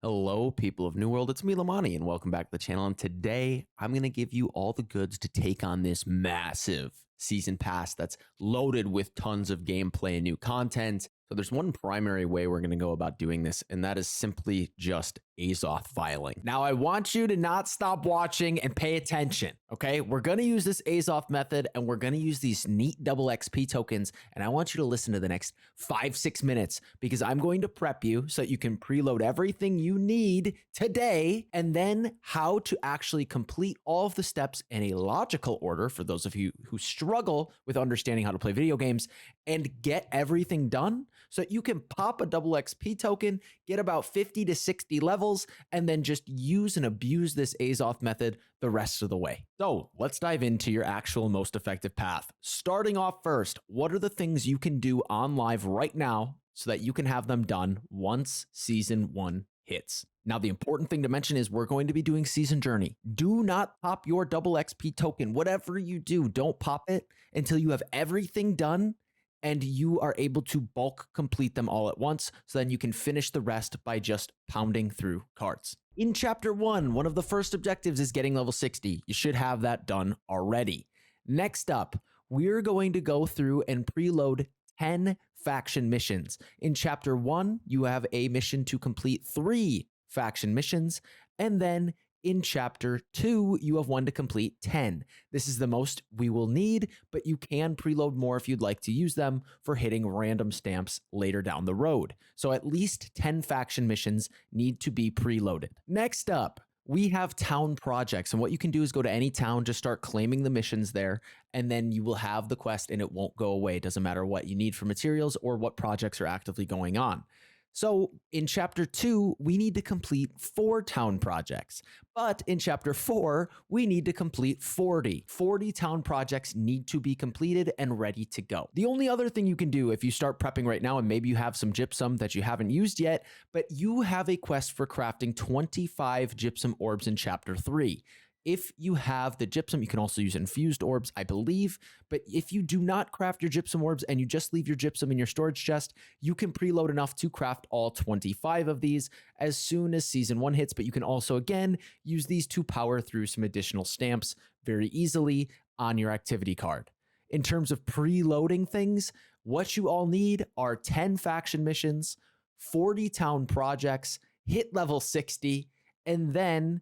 Hello, people of New World. It's me, Lemoni, and welcome back to the channel. And today, I'm going to give you all the goods to take on this massive season pass that's loaded with tons of gameplay and new content. So there's one primary way we're going to go about doing this, and that is simply just Azoth vialing. Now, I want you to not stop watching and pay attention, okay? We're going to use this Azoth method, and we're going to use these neat double XP tokens, and I want you to listen to the next 5-6 minutes because I'm going to prep you so that you can preload everything you need today, and then how to actually complete all of the steps in a logical order for those of you who struggle with understanding how to play video games, and get everything done so that you can pop a double XP token, get about 50 to 60 levels, and then just use and abuse this Azoth method the rest of the way. So let's dive into your actual most effective path. Starting off first, what are the things you can do on live right now so that you can have them done once season 1 hits? Now, the important thing to mention is we're going to be doing season journey. Do not pop your double XP token. Whatever you do, don't pop it until you have everything done and you are able to bulk complete them all at once, so then you can finish the rest by just pounding through cards. In chapter 1, one of the first objectives is getting level 60. You should have that done already. Next up, we're going to go through and preload 10 faction missions. In chapter 1, you have a mission to complete 3 faction missions, and then in chapter 2, you have one to complete 10. This is the most we will need, but you can preload more if you'd like to use them for hitting random stamps later down the road. So at least 10 faction missions need to be preloaded. Next up, we have town projects, and what you can do is go to any town, just start claiming the missions there, and then you will have the quest and it won't go away. It doesn't matter what you need for materials or what projects are actively going on. So in chapter 2, we need to complete 4 town projects, but in chapter 4, we need to complete 40. 40 town projects need to be completed and ready to go. The only other thing you can do if you start prepping right now, and maybe you have some gypsum that you haven't used yet, but you have a quest for crafting 25 gypsum orbs in chapter 3. If you have the gypsum, you can also use infused orbs, I believe. But if you do not craft your gypsum orbs and you just leave your gypsum in your storage chest, you can preload enough to craft all 25 of these as soon as season 1 hits. But you can also, again, use these to power through some additional stamps very easily on your activity card. In terms of preloading things, what you all need are 10 faction missions, 40 town projects, hit level 60, and then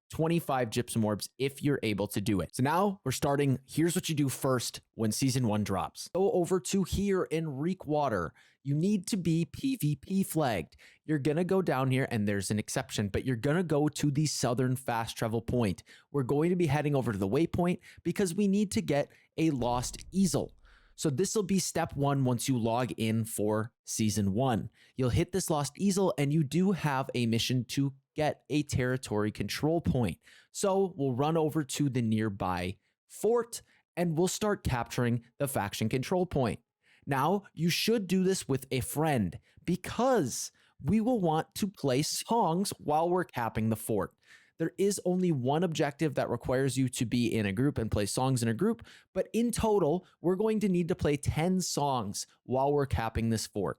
25 gypsum orbs if you're able to do it. So now we're starting. Here's what you do first when season 1 drops. Go over to here in Reekwater. You need to be PvP flagged. You're gonna go down here, and there's an exception, but you're gonna go to the southern fast travel point. We're going to be heading over to the waypoint because we need to get a lost easel. So this will be step 1 once you log in for season 1. You'll hit this lost easel, and you do have a mission to get a territory control point. So we'll run over to the nearby fort and we'll start capturing the faction control point. Now, you should do this with a friend because we will want to play songs while we're capping the fort. There is only one objective that requires you to be in a group and play songs in a group, but in total, we're going to need to play 10 songs while we're capping this fort,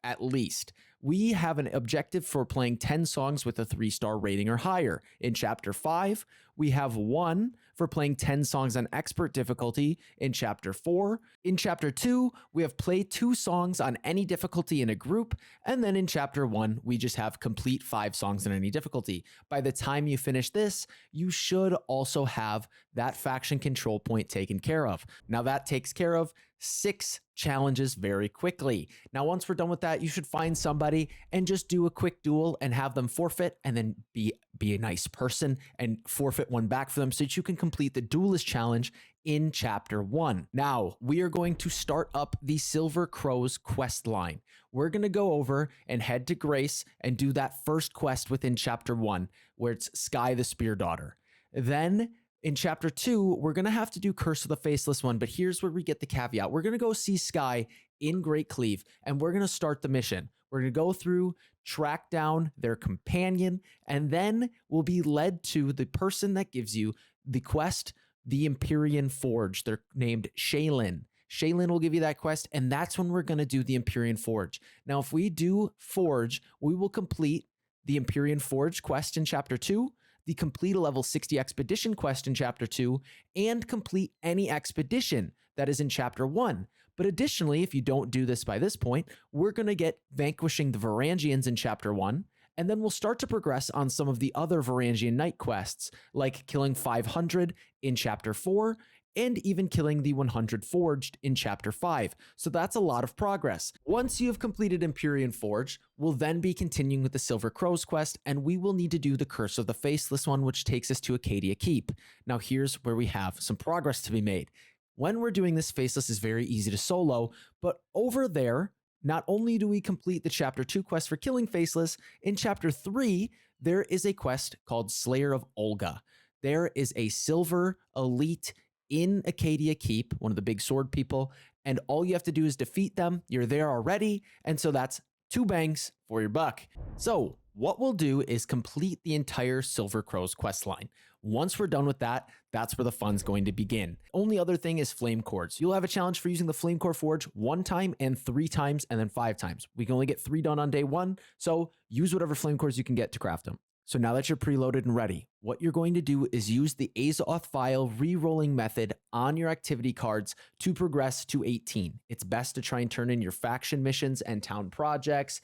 at least. We have an objective for playing 10 songs with a 3-star rating or higher. In chapter 5, we have 1 for playing 10 songs on expert difficulty in chapter 4. In chapter 2, we have play 2 songs on any difficulty in a group. And then in chapter 1, we just have complete 5 songs on any difficulty. By the time you finish this, you should also have that faction control point taken care of. Now that takes care of 6 challenges very quickly. Now, once we're done with that, you should find somebody and just do a quick duel and have them forfeit, and then be a nice person and forfeit one back for them so that you can complete the duelist challenge in chapter 1. Now, we are going to start up the Silver Crow's quest line. We're going to go over and head to Grace and do that first quest within chapter 1, where it's Sky the Spear Daughter. Then in chapter 2, we're going to have to do Curse of the Faceless one, but here's where we get the caveat. We're going to go see Sky in Great Cleave, and we're going to start the mission. We're going to go through, track down their companion, and then we'll be led to the person that gives you the quest, the Empyrean Forge. They're named Shailyn. Shailyn will give you that quest, and that's when we're going to do the Empyrean Forge. Now, if we do Forge, we will complete the Empyrean Forge quest in Chapter 2, the complete a level 60 expedition quest in Chapter 2, and complete any expedition that is in Chapter 1. But additionally, if you don't do this by this point, we're going to get vanquishing the Varangians in Chapter 1, and then we'll start to progress on some of the other Varangian Knight quests, like killing 500 in Chapter 4, and even killing the 100 Forged in Chapter 5. So that's a lot of progress. Once you have completed Empyrean Forge, we'll then be continuing with the Silver Crows quest, and we will need to do the Curse of the Faceless one, which takes us to Acadia Keep. Now here's where we have some progress to be made. When we're doing this, Faceless is very easy to solo, but over there, not only do we complete the Chapter 2 quest for killing Faceless, in Chapter 3, there is a quest called Slayer of Olga. There is a silver elite in Acadia Keep, one of the big sword people, and all you have to do is defeat them. You're there already, and so that's 2 bangs for your buck. So what we'll do is complete the entire Silver Crows questline. Once we're done with that, that's where the fun's going to begin. Only other thing is flame cores. You'll have a challenge for using the flame core forge 1 time and 3 times and then 5 times. We can only get 3 done on day 1, so use whatever flame cores you can get to craft them. So now that you're preloaded and ready, what you're going to do is use the Azoth Vial re-rolling method on your activity cards to progress to 18. It's best to try and turn in your faction missions and town projects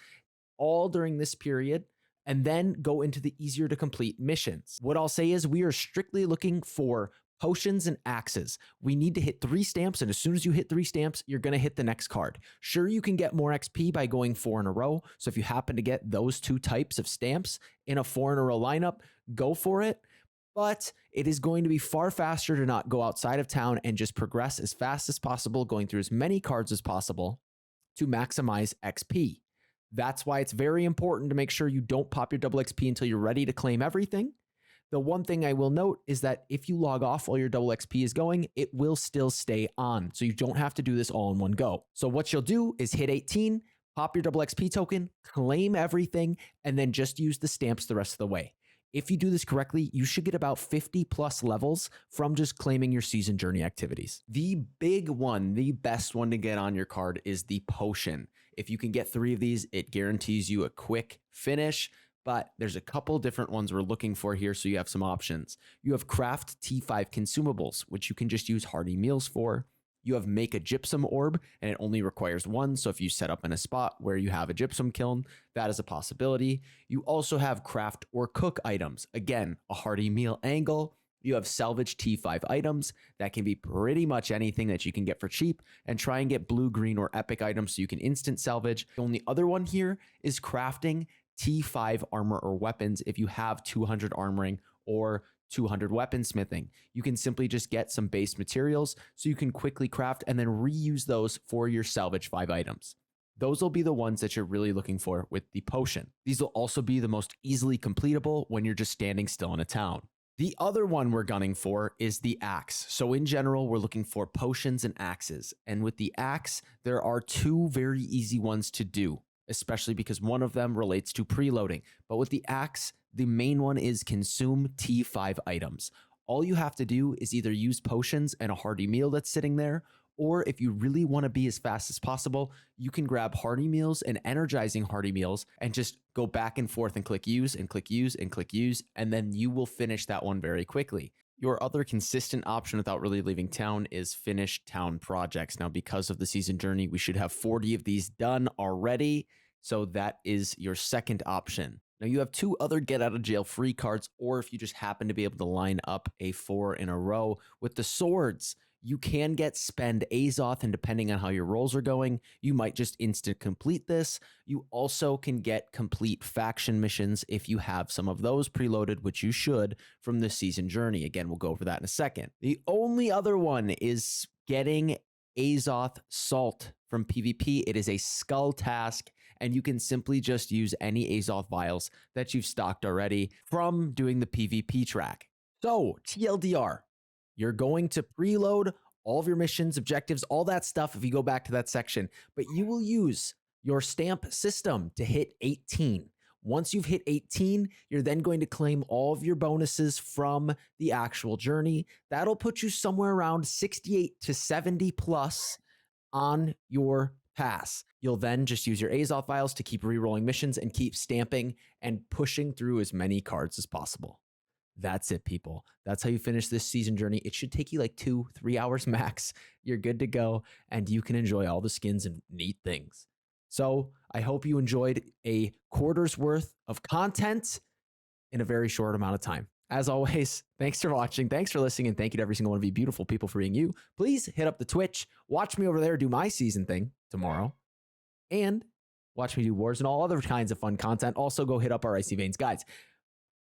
all during this period, and then go into the easier to complete missions. What I'll say is we are strictly looking for potions and axes. We need to hit 3 stamps, and as soon as you hit 3 stamps, you're going to hit the next card. Sure, you can get more XP by going 4 in a row, so if you happen to get those 2 types of stamps in a 4 in a row lineup, go for it. But it is going to be far faster to not go outside of town and just progress as fast as possible, going through as many cards as possible to maximize XP. That's why it's very important to make sure you don't pop your double XP until you're ready to claim everything. The one thing I will note is that if you log off while your double XP is going, it will still stay on. So you don't have to do this all in one go. So what you'll do is hit 18, pop your double XP token, claim everything, and then just use the stamps the rest of the way. If you do this correctly, you should get about 50 plus levels from just claiming your season journey activities. The big one, the best one to get on your card is the potion. If you can get 3 of these, it guarantees you a quick finish, but there's a couple different ones we're looking for here, so you have some options. You have Craft T5 consumables, which you can just use hearty meals for. You have Make a Gypsum Orb, and it only requires 1, so if you set up in a spot where you have a gypsum kiln, that is a possibility. You also have Craft or Cook items. Again, a hearty meal angle. You have Salvage T5 items. That can be pretty much anything that you can get for cheap, and try and get blue, green, or epic items so you can instant salvage. The only other one here is crafting T5 armor or weapons if you have 200 armoring or 200 weaponsmithing. You can simply just get some base materials so you can quickly craft and then reuse those for your salvage 5 items. Those will be the ones that you're really looking for with the potion. These will also be the most easily completable when you're just standing still in a town. The other one we're gunning for is the axe. So in general, we're looking for potions and axes. And with the axe, there are 2 very easy ones to do, especially because one of them relates to preloading. But with the axe, the main one is consume T5 items. All you have to do is either use potions and a hearty meal that's sitting there, or if you really want to be as fast as possible, you can grab hearty meals and energizing hearty meals and just go back and forth and click use and click use and click use, and then you will finish that one very quickly. Your other consistent option without really leaving town is finish town projects. Now, because of the season journey, we should have 40 of these done already, so that is your second option. Now, you have 2 other get out of jail free cards, or if you just happen to be able to line up a 4 in a row with the swords, you can get Spend Azoth, and depending on how your rolls are going, you might just instant complete this. You also can get complete faction missions if you have some of those preloaded, which you should, from the season journey. Again, we'll go over that in a second. The only other one is getting Azoth Salt from PvP. It is a skull task, and you can simply just use any Azoth vials that you've stocked already from doing the PvP track. So, TLDR. You're going to preload all of your missions, objectives, all that stuff if you go back to that section, but you will use your stamp system to hit 18. Once you've hit 18, you're then going to claim all of your bonuses from the actual journey. That'll put you somewhere around 68 to 70 plus on your pass. You'll then just use your Azoth vials to keep rerolling missions and keep stamping and pushing through as many cards as possible. That's it, people. That's how you finish this season journey. It should take you like 2-3 hours max. You're good to go, and you can enjoy all the skins and neat things. So I hope you enjoyed a quarter's worth of content in a very short amount of time. As always, thanks for watching. Thanks for listening. And thank you to every single one of you beautiful people for being you. Please hit up the Twitch. Watch me over there do my season thing tomorrow. And watch me do wars and all other kinds of fun content. Also, go hit up our Icy Veins guides.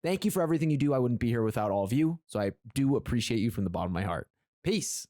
Thank you for everything you do. I wouldn't be here without all of you. So I do appreciate you from the bottom of my heart. Peace.